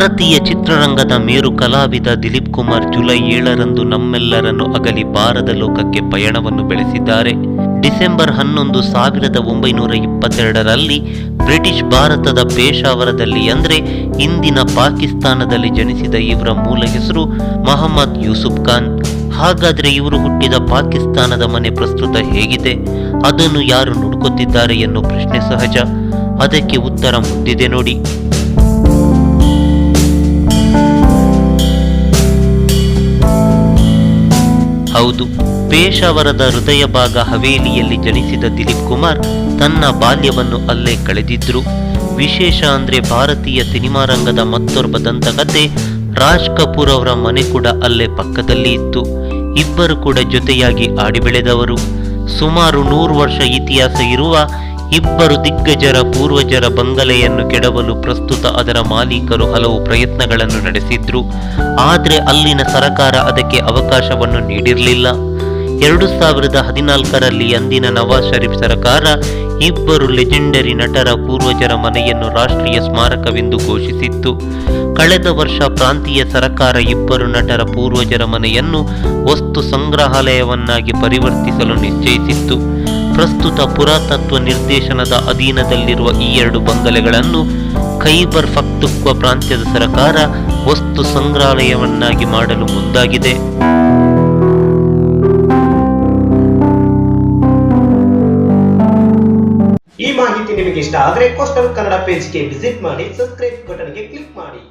ಭಾರತೀಯ ಚಿತ್ರರಂಗದ ಮೇರು ಕಲಾವಿದ ದಿಲೀಪ್ ಕುಮಾರ್ ಜುಲೈ 7ರಂದು ನಮ್ಮೆಲ್ಲರನ್ನು ಅಗಲಿ ಬಾರದ ಲೋಕಕ್ಕೆ ಪಯಣವನ್ನು ಬೆಳೆಸಿದ್ದಾರೆ. ಡಿಸೆಂಬರ್ 11, 1922ರಲ್ಲಿ ಬ್ರಿಟಿಷ್ ಭಾರತದ ಪೇಶಾವರದಲ್ಲಿ ಅಂದರೆ ಇಂದಿನ ಪಾಕಿಸ್ತಾನದಲ್ಲಿ ಜನಿಸಿದ ಇವರ ಮೂಲ ಹೆಸರು ಮೊಹಮ್ಮದ್ ಯೂಸುಫ್ ಖಾನ್. ಹಾಗಾದರೆ ಇವರು ಹುಟ್ಟಿದ ಪಾಕಿಸ್ತಾನದ ಮನೆ ಪ್ರಸ್ತುತ ಹೇಗಿದೆ, ಅದನ್ನು ಯಾರು ನೋಡ್ಕೊತಿದ್ದಾರೆ ಎನ್ನುವ ಪ್ರಶ್ನೆ ಸಹಜ. ಅದಕ್ಕೆ ಉತ್ತರ ಮುಂದಿದೆ ನೋಡಿ. ಹೌದು, ಪೇಶಾವರದ ಹೃದಯ ಭಾಗ ಹವೇಲಿಯಲ್ಲಿ ಜನಿಸಿದ ದಿಲೀಪ್ ಕುಮಾರ್ ತನ್ನ ಬಾಲ್ಯವನ್ನು ಅಲ್ಲೇ ಕಳೆದಿದ್ರು. ವಿಶೇಷ ಅಂದ್ರೆ ಭಾರತೀಯ ಸಿನಿಮಾ ರಂಗದ ಮತ್ತೊಬ್ಬ ದಂತಕತೆ ರಾಜ್ ಕಪೂರ್ ಅವರ ಮನೆ ಕೂಡ ಅಲ್ಲೇ ಪಕ್ಕದಲ್ಲಿ ಇತ್ತು. ಇಬ್ಬರು ಕೂಡ ಜೊತೆಯಾಗಿ ಆಡಿ ಬೆಳೆದವರು. ಸುಮಾರು 100 ವರ್ಷ ಇತಿಹಾಸ ಇರುವ ಇಬ್ಬರು ದಿಗ್ಗಜರ ಪೂರ್ವಜರ ಬಂಗಲೆಯನ್ನು ಕೆಡವಲು ಪ್ರಸ್ತುತ ಅದರ ಮಾಲೀಕರು ಹಲವು ಪ್ರಯತ್ನಗಳನ್ನು ನಡೆಸಿದ್ರು. ಆದರೆ ಅಲ್ಲಿನ ಸರಕಾರ ಅದಕ್ಕೆ ಅವಕಾಶವನ್ನು ನೀಡಿರಲಿಲ್ಲ. 2014ರಲ್ಲಿ ಅಂದಿನ ನವಾಜ್ ಶರೀಫ್ ಸರ್ಕಾರ ಇಬ್ಬರು ಲೆಜೆಂಡರಿ ನಟರ ಪೂರ್ವಜರ ಮನೆಯನ್ನು ರಾಷ್ಟ್ರೀಯ ಸ್ಮಾರಕವೆಂದು ಘೋಷಿಸಿತ್ತು. ಕಳೆದ ವರ್ಷ ಪ್ರಾಂತೀಯ ಸರ್ಕಾರ ಇಬ್ಬರು ನಟರ ಪೂರ್ವಜರ ಮನೆಯನ್ನು ವಸ್ತು ಸಂಗ್ರಹಾಲಯವನ್ನಾಗಿ ಪರಿವರ್ತಿಸಲು ನಿಶ್ಚಯಿಸಿತ್ತು. ಪ್ರಸ್ತುತ ಪುರಾತತ್ವ ನಿರ್ದೇಶನದ ಅಧೀನದಲ್ಲಿರುವ ಈ 2 ಬಂಗಲೆಗಳನ್ನು ಖೈಬರ್ ಪಖ್ತೂನ್ಖ್ವಾ ಪ್ರಾಂತ್ಯದ ಸರ್ಕಾರ ವಸ್ತು ಸಂಗ್ರಹಾಲಯವನ್ನಾಗಿ ಮಾಡಲು ಮುಂದಾಗಿದೆ. ಈ ಮಾಹಿತಿ ನಿಮಗೆ ಇಷ್ಟ ಆದರೆ ಕೋಸ್ಟಲ್ ಕನ್ನಡ ಪೇಜ್ಗೆ ವಿಸಿಟ್ ಮಾಡಿ, ಸಬ್ಸ್ಕ್ರೈಬ್ ಬಟನ್ಗೆ ಕ್ಲಿಕ್ ಮಾಡಿ.